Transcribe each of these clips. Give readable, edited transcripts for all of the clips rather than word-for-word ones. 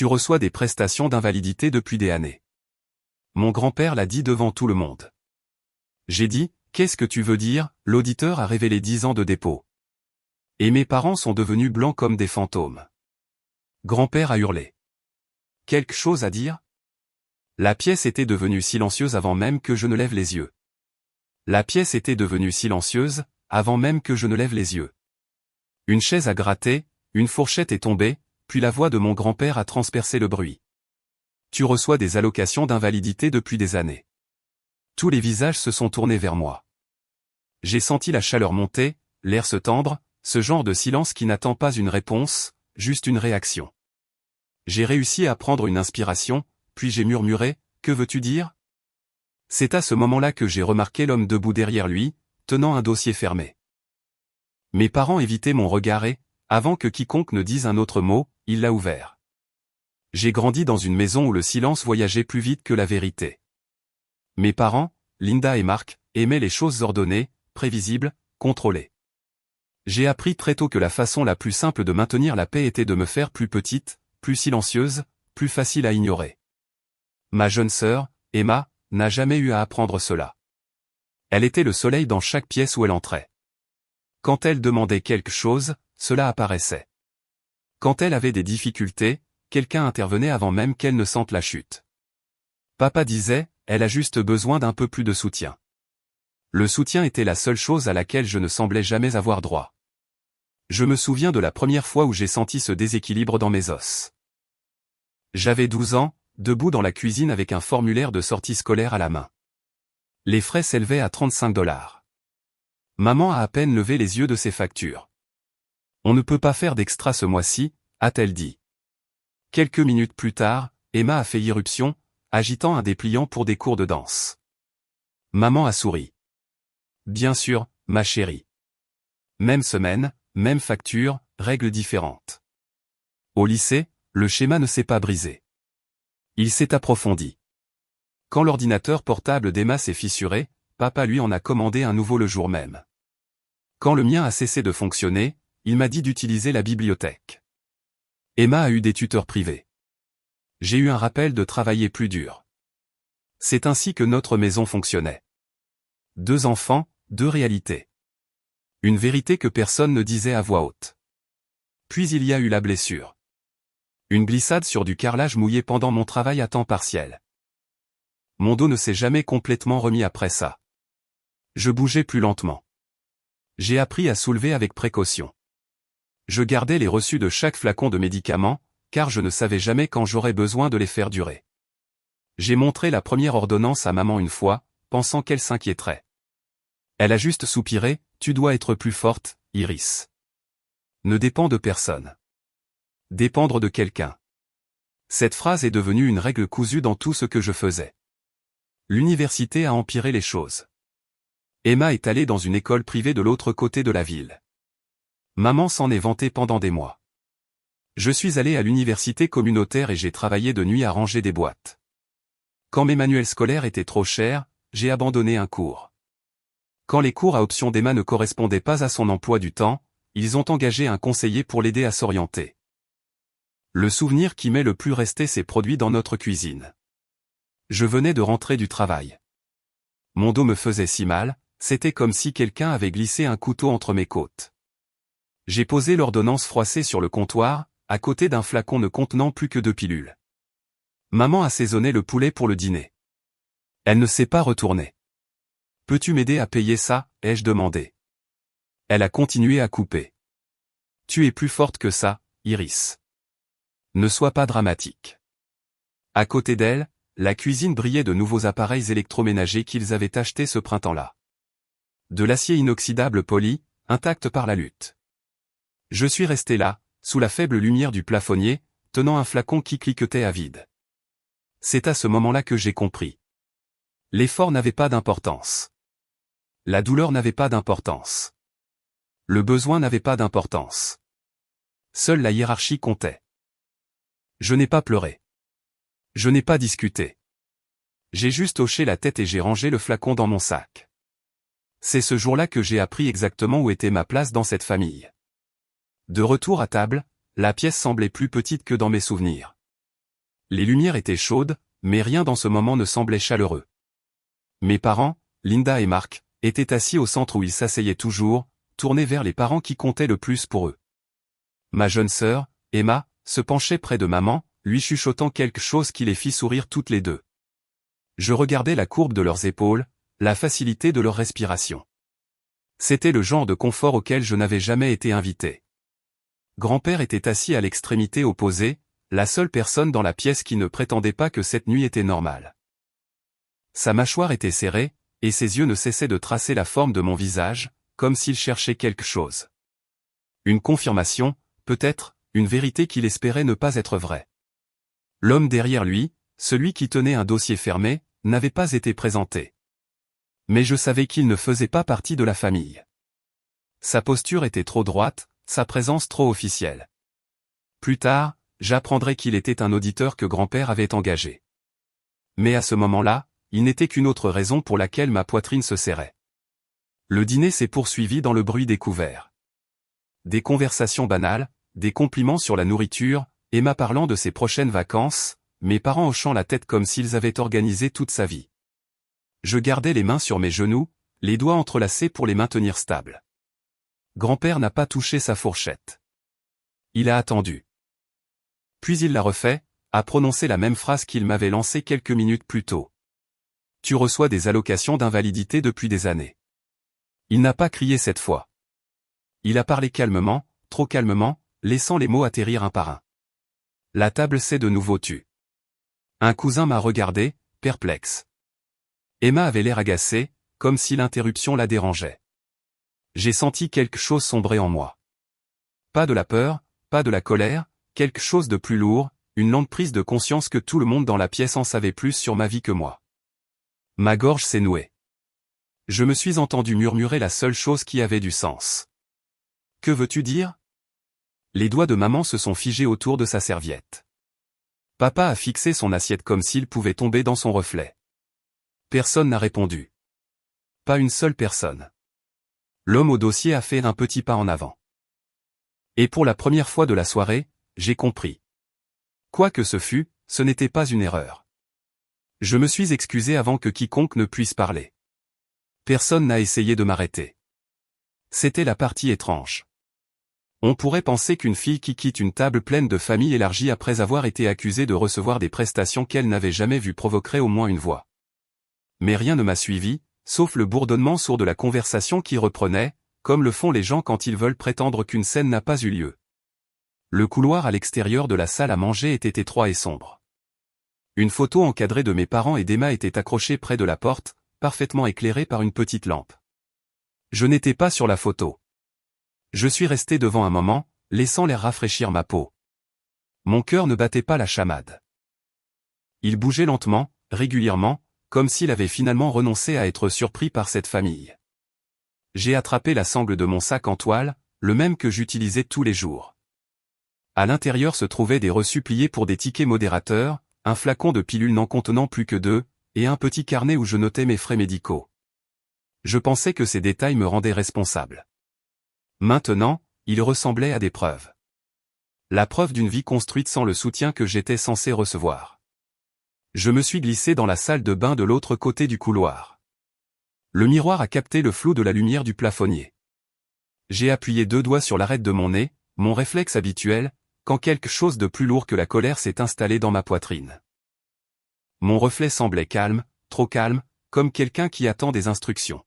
Tu reçois des prestations d'invalidité depuis des années. Mon grand-père l'a dit devant tout le monde. J'ai dit, qu'est-ce que tu veux dire? L'auditeur a révélé 10 ans de dépôt. Et mes parents sont devenus blancs comme des fantômes. Grand-père a hurlé. Quelque chose à dire? La pièce était devenue silencieuse avant même que je ne lève les yeux. La pièce était devenue silencieuse, avant même que je ne lève les yeux. Une chaise a gratté, une fourchette est tombée, puis la voix de mon grand-père a transpercé le bruit. Tu reçois des allocations d'invalidité depuis des années. Tous les visages se sont tournés vers moi. J'ai senti la chaleur monter, l'air se tendre, ce genre de silence qui n'attend pas une réponse, juste une réaction. J'ai réussi à prendre une inspiration, puis j'ai murmuré, « Que veux-tu dire ?» C'est à ce moment-là que j'ai remarqué l'homme debout derrière lui, tenant un dossier fermé. Mes parents évitaient mon regard et, avant que quiconque ne dise un autre mot, il l'a ouvert. J'ai grandi dans une maison où le silence voyageait plus vite que la vérité. Mes parents, Linda et Mark, aimaient les choses ordonnées, prévisibles, contrôlées. J'ai appris très tôt que la façon la plus simple de maintenir la paix était de me faire plus petite, plus silencieuse, plus facile à ignorer. Ma jeune sœur, Emma, n'a jamais eu à apprendre cela. Elle était le soleil dans chaque pièce où elle entrait. Quand elle demandait quelque chose, cela apparaissait. Quand elle avait des difficultés, quelqu'un intervenait avant même qu'elle ne sente la chute. Papa disait, elle a juste besoin d'un peu plus de soutien. Le soutien était la seule chose à laquelle je ne semblais jamais avoir droit. Je me souviens de la première fois où j'ai senti ce déséquilibre dans mes os. J'avais 12 ans, debout dans la cuisine avec un formulaire de sortie scolaire à la main. Les frais s'élevaient à 35 $. Maman a à peine levé les yeux de ses factures. On ne peut pas faire d'extra ce mois-ci, a-t-elle dit. Quelques minutes plus tard, Emma a fait irruption, agitant un dépliant pour des cours de danse. Maman a souri. Bien sûr, ma chérie. Même semaine, même facture, règles différentes. Au lycée, le schéma ne s'est pas brisé. Il s'est approfondi. Quand l'ordinateur portable d'Emma s'est fissuré, papa lui en a commandé un nouveau le jour même. Quand le mien a cessé de fonctionner, il m'a dit d'utiliser la bibliothèque. Emma a eu des tuteurs privés. J'ai eu un rappel de travailler plus dur. C'est ainsi que notre maison fonctionnait. 2 enfants, 2 réalités. Une vérité que personne ne disait à voix haute. Puis il y a eu la blessure. Une glissade sur du carrelage mouillé pendant mon travail à temps partiel. Mon dos ne s'est jamais complètement remis après ça. Je bougeais plus lentement. J'ai appris à soulever avec précaution. Je gardais les reçus de chaque flacon de médicaments, car je ne savais jamais quand j'aurais besoin de les faire durer. J'ai montré la première ordonnance à maman une fois, pensant qu'elle s'inquiéterait. Elle a juste soupiré, « Tu dois être plus forte, Iris. » Ne dépend de personne. Dépendre de quelqu'un. Cette phrase est devenue une règle cousue dans tout ce que je faisais. L'université a empiré les choses. Emma est allée dans une école privée de l'autre côté de la ville. Maman s'en est vantée pendant des mois. Je suis allé à l'université communautaire et j'ai travaillé de nuit à ranger des boîtes. Quand mes manuels scolaires étaient trop chers, j'ai abandonné un cours. Quand les cours à option d'Emma ne correspondaient pas à son emploi du temps, ils ont engagé un conseiller pour l'aider à s'orienter. Le souvenir qui m'est le plus resté s'est produit dans notre cuisine. Je venais de rentrer du travail. Mon dos me faisait si mal, c'était comme si quelqu'un avait glissé un couteau entre mes côtes. J'ai posé l'ordonnance froissée sur le comptoir, à côté d'un flacon ne contenant plus que 2 pilules. Maman assaisonnait le poulet pour le dîner. Elle ne s'est pas retournée. « Peux-tu m'aider à payer ça ?» ai-je demandé. Elle a continué à couper. « Tu es plus forte que ça, Iris. Ne sois pas dramatique. » À côté d'elle, la cuisine brillait de nouveaux appareils électroménagers qu'ils avaient achetés ce printemps-là. De l'acier inoxydable poli, intact par la lutte. Je suis resté là, sous la faible lumière du plafonnier, tenant un flacon qui cliquetait à vide. C'est à ce moment-là que j'ai compris. L'effort n'avait pas d'importance. La douleur n'avait pas d'importance. Le besoin n'avait pas d'importance. Seule la hiérarchie comptait. Je n'ai pas pleuré. Je n'ai pas discuté. J'ai juste hoché la tête et j'ai rangé le flacon dans mon sac. C'est ce jour-là que j'ai appris exactement où était ma place dans cette famille. De retour à table, la pièce semblait plus petite que dans mes souvenirs. Les lumières étaient chaudes, mais rien dans ce moment ne semblait chaleureux. Mes parents, Linda et Mark, étaient assis au centre où ils s'asseyaient toujours, tournés vers les parents qui comptaient le plus pour eux. Ma jeune sœur, Emma, se penchait près de maman, lui chuchotant quelque chose qui les fit sourire toutes les deux. Je regardais la courbe de leurs épaules, la facilité de leur respiration. C'était le genre de confort auquel je n'avais jamais été invité. Grand-père était assis à l'extrémité opposée, la seule personne dans la pièce qui ne prétendait pas que cette nuit était normale. Sa mâchoire était serrée, et ses yeux ne cessaient de tracer la forme de mon visage, comme s'il cherchait quelque chose. Une confirmation, peut-être, une vérité qu'il espérait ne pas être vraie. L'homme derrière lui, celui qui tenait un dossier fermé, n'avait pas été présenté. Mais je savais qu'il ne faisait pas partie de la famille. Sa posture était trop droite, sa présence trop officielle. Plus tard, j'apprendrai qu'il était un auditeur que grand-père avait engagé. Mais à ce moment-là, il n'était qu'une autre raison pour laquelle ma poitrine se serrait. Le dîner s'est poursuivi dans le bruit des couverts. Des conversations banales, des compliments sur la nourriture, Emma parlant de ses prochaines vacances, mes parents hochant la tête comme s'ils avaient organisé toute sa vie. Je gardais les mains sur mes genoux, les doigts entrelacés pour les maintenir stables. Grand-père n'a pas touché sa fourchette. Il a attendu. Puis il l'a refait, a prononcé la même phrase qu'il m'avait lancée quelques minutes plus tôt. Tu reçois des allocations d'invalidité depuis des années. Il n'a pas crié cette fois. Il a parlé calmement, trop calmement, laissant les mots atterrir un par un. La table s'est de nouveau tue. Un cousin m'a regardé, perplexe. Emma avait l'air agacée, comme si l'interruption la dérangeait. J'ai senti quelque chose sombrer en moi. Pas de la peur, pas de la colère, quelque chose de plus lourd, une lente prise de conscience que tout le monde dans la pièce en savait plus sur ma vie que moi. Ma gorge s'est nouée. Je me suis entendu murmurer la seule chose qui avait du sens. Que veux-tu dire ? Les doigts de maman se sont figés autour de sa serviette. Papa a fixé son assiette comme s'il pouvait tomber dans son reflet. Personne n'a répondu. Pas une seule personne. L'homme au dossier a fait un petit pas en avant. Et pour la première fois de la soirée, j'ai compris. Quoi que ce fût, ce n'était pas une erreur. Je me suis excusé avant que quiconque ne puisse parler. Personne n'a essayé de m'arrêter. C'était la partie étrange. On pourrait penser qu'une fille qui quitte une table pleine de familles élargies après avoir été accusée de recevoir des prestations qu'elle n'avait jamais vues provoquerait au moins une voix. Mais rien ne m'a suivi, sauf le bourdonnement sourd de la conversation qui reprenait, comme le font les gens quand ils veulent prétendre qu'une scène n'a pas eu lieu. Le couloir à l'extérieur de la salle à manger était étroit et sombre. Une photo encadrée de mes parents et d'Emma était accrochée près de la porte, parfaitement éclairée par une petite lampe. Je n'étais pas sur la photo. Je suis resté devant un moment, laissant l'air rafraîchir ma peau. Mon cœur ne battait pas la chamade. Il bougeait lentement, régulièrement, comme s'il avait finalement renoncé à être surpris par cette famille. J'ai attrapé la sangle de mon sac en toile, le même que j'utilisais tous les jours. À l'intérieur se trouvaient des reçus pliés pour des tickets modérateurs, un flacon de pilules n'en contenant plus que 2, et un petit carnet où je notais mes frais médicaux. Je pensais que ces détails me rendaient responsable. Maintenant, ils ressemblaient à des preuves. La preuve d'une vie construite sans le soutien que j'étais censé recevoir. Je me suis glissé dans la salle de bain de l'autre côté du couloir. Le miroir a capté le flou de la lumière du plafonnier. J'ai appuyé 2 doigts sur l'arête de mon nez, mon réflexe habituel, quand quelque chose de plus lourd que la colère s'est installé dans ma poitrine. Mon reflet semblait calme, trop calme, comme quelqu'un qui attend des instructions.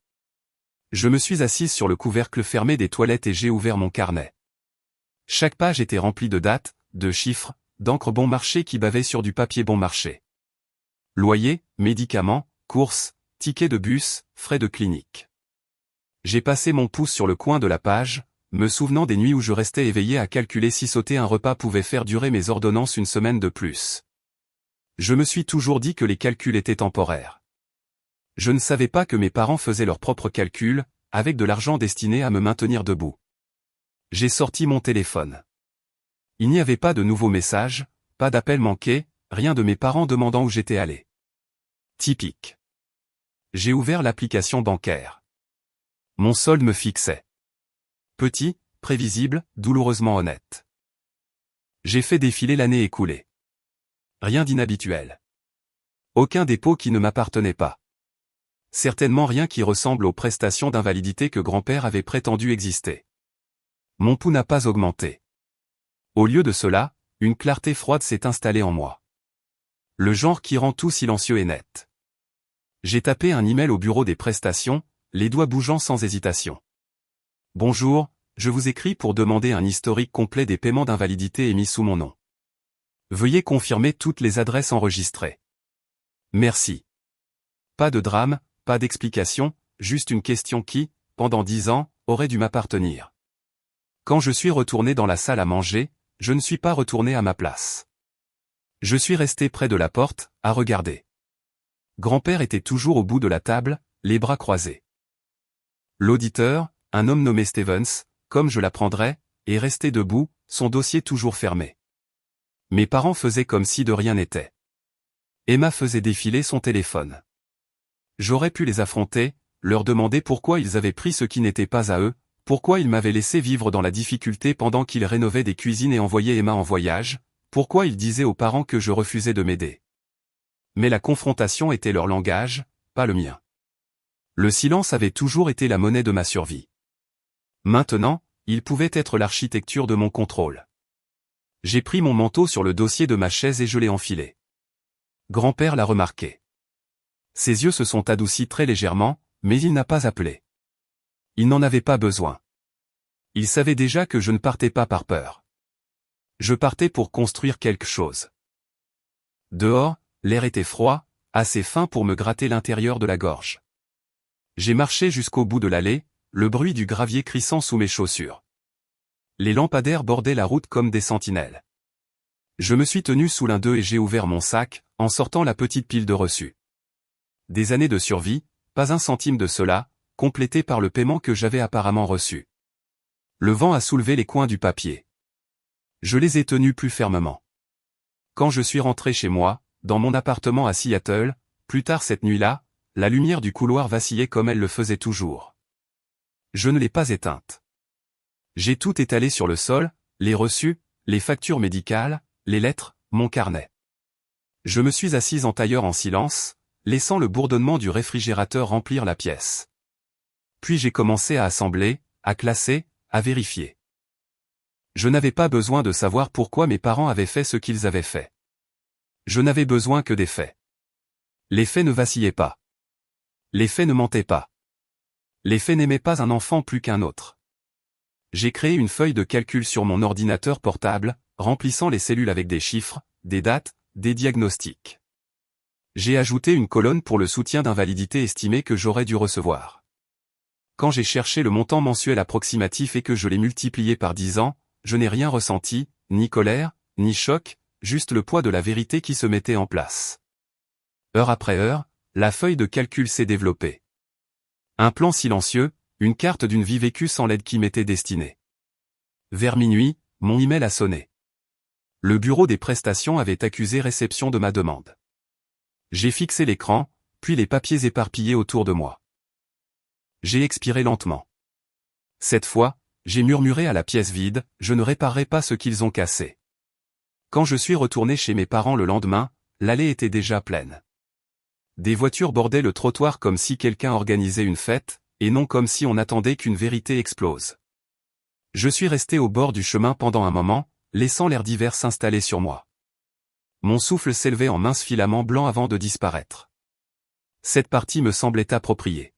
Je me suis assise sur le couvercle fermé des toilettes et j'ai ouvert mon carnet. Chaque page était remplie de dates, de chiffres, d'encre bon marché qui bavait sur du papier bon marché. Loyer, médicaments, courses, tickets de bus, frais de clinique. J'ai passé mon pouce sur le coin de la page, me souvenant des nuits où je restais éveillé à calculer si sauter un repas pouvait faire durer mes ordonnances une semaine de plus. Je me suis toujours dit que les calculs étaient temporaires. Je ne savais pas que mes parents faisaient leurs propres calculs, avec de l'argent destiné à me maintenir debout. J'ai sorti mon téléphone. Il n'y avait pas de nouveaux messages, pas d'appels manqués, rien de mes parents demandant où j'étais allé. Typique. J'ai ouvert l'application bancaire. Mon solde me fixait. Petit, prévisible, douloureusement honnête. J'ai fait défiler l'année écoulée. Rien d'inhabituel. Aucun dépôt qui ne m'appartenait pas. Certainement rien qui ressemble aux prestations d'invalidité que grand-père avait prétendu exister. Mon pouls n'a pas augmenté. Au lieu de cela, une clarté froide s'est installée en moi. Le genre qui rend tout silencieux et net. J'ai tapé un email au bureau des prestations, les doigts bougeant sans hésitation. Bonjour, je vous écris pour demander un historique complet des paiements d'invalidité émis sous mon nom. Veuillez confirmer toutes les adresses enregistrées. Merci. Pas de drame, pas d'explication, juste une question qui, pendant 10 ans, aurait dû m'appartenir. Quand je suis retourné dans la salle à manger, je ne suis pas retourné à ma place. Je suis resté près de la porte, à regarder. Grand-père était toujours au bout de la table, les bras croisés. L'auditeur, un homme nommé Stevens, comme je l'apprendrais, est resté debout, son dossier toujours fermé. Mes parents faisaient comme si de rien n'était. Emma faisait défiler son téléphone. J'aurais pu les affronter, leur demander pourquoi ils avaient pris ce qui n'était pas à eux, pourquoi ils m'avaient laissé vivre dans la difficulté pendant qu'ils rénovaient des cuisines et envoyaient Emma en voyage, pourquoi ils disaient aux parents que je refusais de m'aider. Mais la confrontation était leur langage, pas le mien. Le silence avait toujours été la monnaie de ma survie. Maintenant, il pouvait être l'architecture de mon contrôle. J'ai pris mon manteau sur le dossier de ma chaise et je l'ai enfilé. Grand-père l'a remarqué. Ses yeux se sont adoucis très légèrement, mais il n'a pas appelé. Il n'en avait pas besoin. Il savait déjà que je ne partais pas par peur. Je partais pour construire quelque chose. Dehors, l'air était froid, assez fin pour me gratter l'intérieur de la gorge. J'ai marché jusqu'au bout de l'allée, le bruit du gravier crissant sous mes chaussures. Les lampadaires bordaient la route comme des sentinelles. Je me suis tenu sous l'un d'eux et j'ai ouvert mon sac, en sortant la petite pile de reçus. Des années de survie, pas un centime de cela, complété par le paiement que j'avais apparemment reçu. Le vent a soulevé les coins du papier. Je les ai tenus plus fermement. Quand je suis rentré chez moi, dans mon appartement à Seattle, plus tard cette nuit-là, la lumière du couloir vacillait comme elle le faisait toujours. Je ne l'ai pas éteinte. J'ai tout étalé sur le sol, les reçus, les factures médicales, les lettres, mon carnet. Je me suis assise en tailleur en silence, laissant le bourdonnement du réfrigérateur remplir la pièce. Puis j'ai commencé à assembler, à classer, à vérifier. Je n'avais pas besoin de savoir pourquoi mes parents avaient fait ce qu'ils avaient fait. Je n'avais besoin que des faits. Les faits ne vacillaient pas. Les faits ne mentaient pas. Les faits n'aimaient pas un enfant plus qu'un autre. J'ai créé une feuille de calcul sur mon ordinateur portable, remplissant les cellules avec des chiffres, des dates, des diagnostics. J'ai ajouté une colonne pour le soutien d'invalidité estimé que j'aurais dû recevoir. Quand j'ai cherché le montant mensuel approximatif et que je l'ai multiplié par 10 ans, je n'ai rien ressenti, ni colère, ni choc, juste le poids de la vérité qui se mettait en place. Heure après heure, la feuille de calcul s'est développée. Un plan silencieux, une carte d'une vie vécue sans l'aide qui m'était destinée. Vers minuit, mon email a sonné. Le bureau des prestations avait accusé réception de ma demande. J'ai fixé l'écran, puis les papiers éparpillés autour de moi. J'ai expiré lentement. Cette fois, j'ai murmuré à la pièce vide, je ne réparerai pas ce qu'ils ont cassé. Quand je suis retourné chez mes parents le lendemain, l'allée était déjà pleine. Des voitures bordaient le trottoir comme si quelqu'un organisait une fête, et non comme si on attendait qu'une vérité explose. Je suis resté au bord du chemin pendant un moment, laissant l'air d'hiver s'installer sur moi. Mon souffle s'élevait en minces filaments blancs avant de disparaître. Cette partie me semblait appropriée.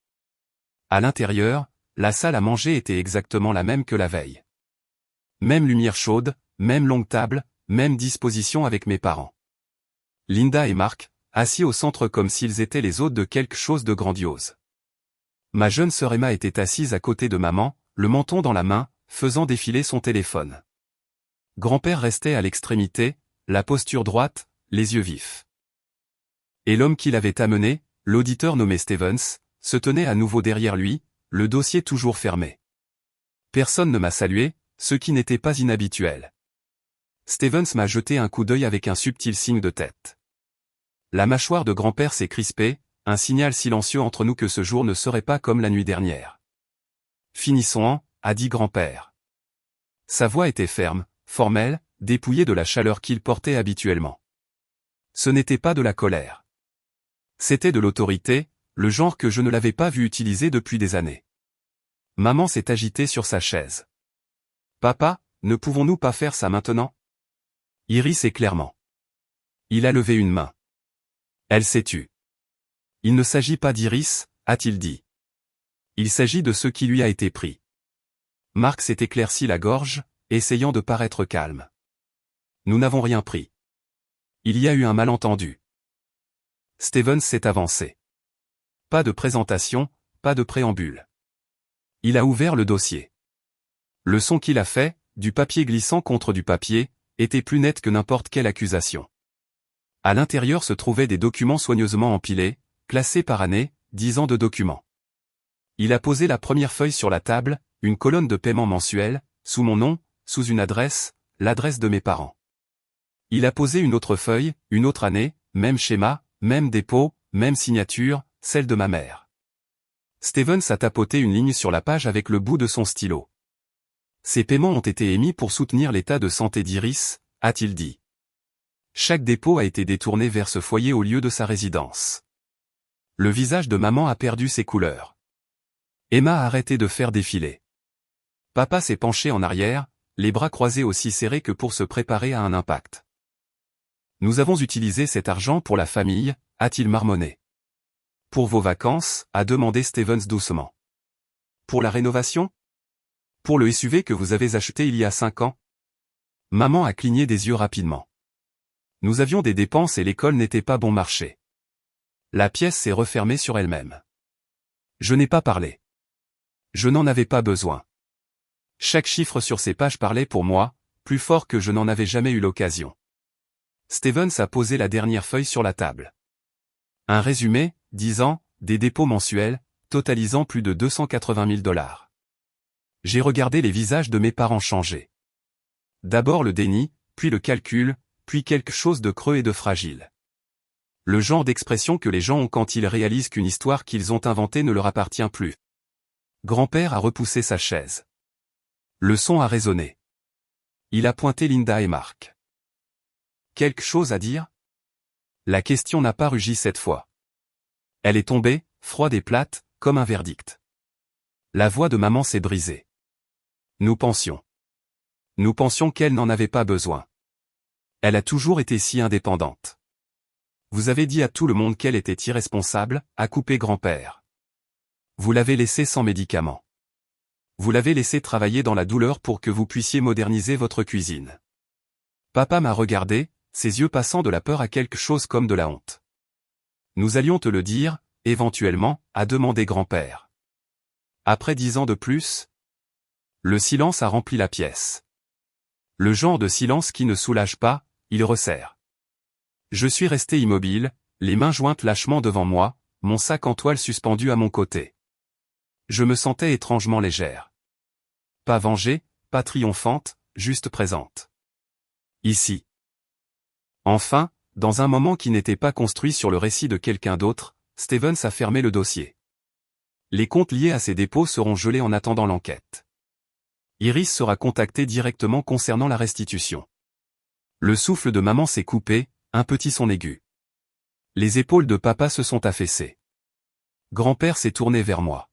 À l'intérieur, la salle à manger était exactement la même que la veille. Même lumière chaude, même longue table, même disposition avec mes parents. Linda et Mark, assis au centre comme s'ils étaient les hôtes de quelque chose de grandiose. Ma jeune sœur Emma était assise à côté de maman, le menton dans la main, faisant défiler son téléphone. Grand-père restait à l'extrémité, la posture droite, les yeux vifs. Et l'homme qui l'avait amené, l'auditeur nommé Stevens, se tenait à nouveau derrière lui, le dossier toujours fermé. Personne ne m'a salué, ce qui n'était pas inhabituel. Stevens m'a jeté un coup d'œil avec un subtil signe de tête. La mâchoire de grand-père s'est crispée, un signal silencieux entre nous que ce jour ne serait pas comme la nuit dernière. Finissons, a dit grand-père. Sa voix était ferme, formelle, dépouillée de la chaleur qu'il portait habituellement. Ce n'était pas de la colère. C'était de l'autorité, le genre que je ne l'avais pas vu utiliser depuis des années. Maman s'est agitée sur sa chaise. Papa, ne pouvons-nous pas faire ça maintenant? Iris est clairement. Il a levé une main. Elle s'est tue. Il ne s'agit pas d'Iris, a-t-il dit. Il s'agit de ce qui lui a été pris. Marc s'est éclairci la gorge, essayant de paraître calme. Nous n'avons rien pris. Il y a eu un malentendu. Stevens s'est avancé. Pas de présentation, pas de préambule. Il a ouvert le dossier. Le son qu'il a fait, du papier glissant contre du papier, était plus net que n'importe quelle accusation. À l'intérieur se trouvaient des documents soigneusement empilés, classés par année, 10 ans de documents. Il a posé la première feuille sur la table, une colonne de paiement mensuel, sous mon nom, sous une adresse, l'adresse de mes parents. Il a posé une autre feuille, une autre année, même schéma, même dépôt, même signature, celle de ma mère. Stevens a tapoté une ligne sur la page avec le bout de son stylo. Ces paiements ont été émis pour soutenir l'état de santé d'Iris, a-t-il dit. Chaque dépôt a été détourné vers ce foyer au lieu de sa résidence. Le visage de maman a perdu ses couleurs. Emma a arrêté de faire défiler. Papa s'est penché en arrière, les bras croisés aussi serrés que pour se préparer à un impact. Nous avons utilisé cet argent pour la famille, a-t-il marmonné. Pour vos vacances, a demandé Stevens doucement. Pour la rénovation? Pour le SUV que vous avez acheté il y a 5 ans? Maman a cligné des yeux rapidement. Nous avions des dépenses et l'école n'était pas bon marché. La pièce s'est refermée sur elle-même. Je n'ai pas parlé. Je n'en avais pas besoin. Chaque chiffre sur ces pages parlait pour moi, plus fort que je n'en avais jamais eu l'occasion. Stevens a posé la dernière feuille sur la table. Un résumé, 10 ans, des dépôts mensuels, totalisant plus de 280 000 $. J'ai regardé les visages de mes parents changer. D'abord le déni, puis le calcul, puis quelque chose de creux et de fragile. Le genre d'expression que les gens ont quand ils réalisent qu'une histoire qu'ils ont inventée ne leur appartient plus. Grand-père a repoussé sa chaise. Le son a résonné. Il a pointé Linda et Marc. Quelque chose à dire? La question n'a pas rugi cette fois. Elle est tombée, froide et plate, comme un verdict. La voix de maman s'est brisée. Nous pensions. Nous pensions qu'elle n'en avait pas besoin. Elle a toujours été si indépendante. Vous avez dit à tout le monde qu'elle était irresponsable, a coupé grand-père. Vous l'avez laissée sans médicaments. Vous l'avez laissée travailler dans la douleur pour que vous puissiez moderniser votre cuisine. Papa m'a regardé, ses yeux passant de la peur à quelque chose comme de la honte. Nous allions te le dire, éventuellement, a demandé grand-père. Après 10 ans de plus? Le silence a rempli la pièce. Le genre de silence qui ne soulage pas, il resserre. Je suis resté immobile, les mains jointes lâchement devant moi, mon sac en toile suspendu à mon côté. Je me sentais étrangement légère. Pas vengée, pas triomphante, juste présente. Ici. Enfin, dans un moment qui n'était pas construit sur le récit de quelqu'un d'autre, Stevens a fermé le dossier. Les comptes liés à ces dépôts seront gelés en attendant l'enquête. Iris sera contactée directement concernant la restitution. Le souffle de maman s'est coupé, un petit son aigu. Les épaules de papa se sont affaissées. Grand-père s'est tourné vers moi.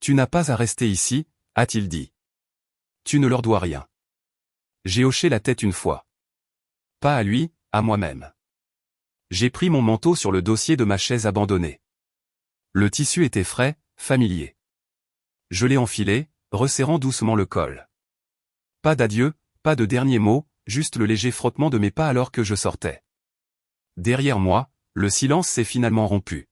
Tu n'as pas à rester ici, a-t-il dit. Tu ne leur dois rien. J'ai hoché la tête une fois. Pas à lui, à moi-même. J'ai pris mon manteau sur le dossier de ma chaise abandonnée. Le tissu était frais, familier. Je l'ai enfilé, resserrant doucement le col. Pas d'adieu, pas de dernier mot, juste le léger frottement de mes pas alors que je sortais. Derrière moi, le silence s'est finalement rompu.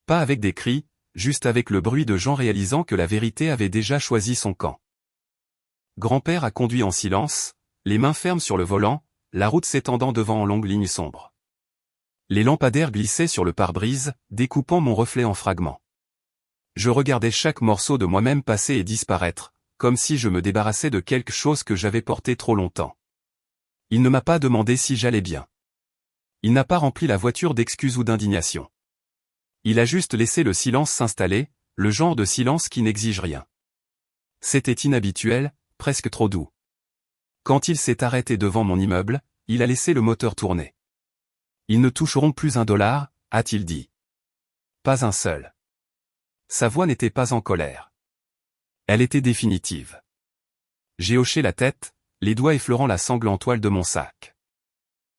Pas avec des cris, juste avec le bruit de gens réalisant que la vérité avait déjà choisi son camp. Grand-père a conduit en silence, les mains fermes sur le volant, la route s'étendant devant en longues lignes sombres. Les lampadaires glissaient sur le pare-brise, découpant mon reflet en fragments. Je regardais chaque morceau de moi-même passer et disparaître, comme si je me débarrassais de quelque chose que j'avais porté trop longtemps. Il ne m'a pas demandé si j'allais bien. Il n'a pas rempli la voiture d'excuses ou d'indignation. Il a juste laissé le silence s'installer, le genre de silence qui n'exige rien. C'était inhabituel, presque trop doux. Quand il s'est arrêté devant mon immeuble, il a laissé le moteur tourner. Ils ne toucheront plus $1, a-t-il dit. Pas un seul. Sa voix n'était pas en colère. Elle était définitive. J'ai hoché la tête, les doigts effleurant la sangle en toile de mon sac.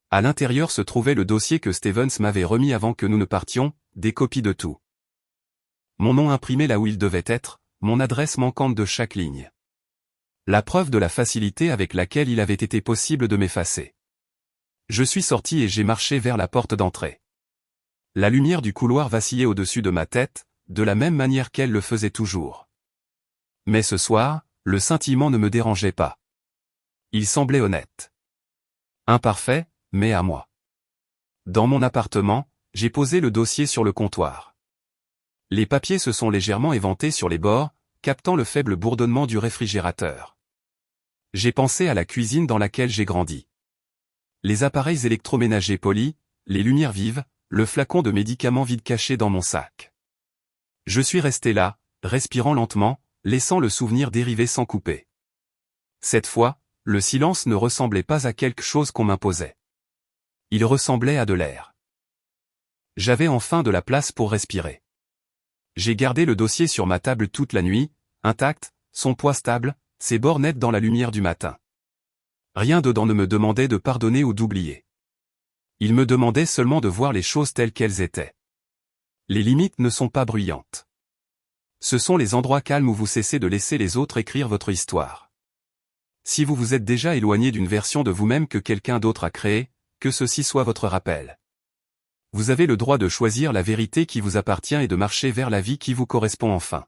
À l'intérieur se trouvait le dossier que Stevens m'avait remis avant que nous ne partions, des copies de tout. Mon nom imprimé là où il devait être, mon adresse manquante de chaque ligne. La preuve de la facilité avec laquelle il avait été possible de m'effacer. Je suis sorti et j'ai marché vers la porte d'entrée. La lumière du couloir vacillait au-dessus de ma tête, de la même manière qu'elle le faisait toujours. Mais ce soir, le scintillement ne me dérangeait pas. Il semblait honnête. Imparfait, mais à moi. Dans mon appartement, j'ai posé le dossier sur le comptoir. Les papiers se sont légèrement éventés sur les bords, captant le faible bourdonnement du réfrigérateur. J'ai pensé à la cuisine dans laquelle j'ai grandi. Les appareils électroménagers polis, les lumières vives, le flacon de médicaments vide caché dans mon sac. Je suis resté là, respirant lentement, laissant le souvenir dériver sans couper. Cette fois, le silence ne ressemblait pas à quelque chose qu'on m'imposait. Il ressemblait à de l'air. J'avais enfin de la place pour respirer. J'ai gardé le dossier sur ma table toute la nuit, intact, son poids stable, ses bords nets dans la lumière du matin. Rien dedans ne me demandait de pardonner ou d'oublier. Il me demandait seulement de voir les choses telles qu'elles étaient. Les limites ne sont pas bruyantes. Ce sont les endroits calmes où vous cessez de laisser les autres écrire votre histoire. Si vous vous êtes déjà éloigné d'une version de vous-même que quelqu'un d'autre a créée, que ceci soit votre rappel. Vous avez le droit de choisir la vérité qui vous appartient et de marcher vers la vie qui vous correspond enfin.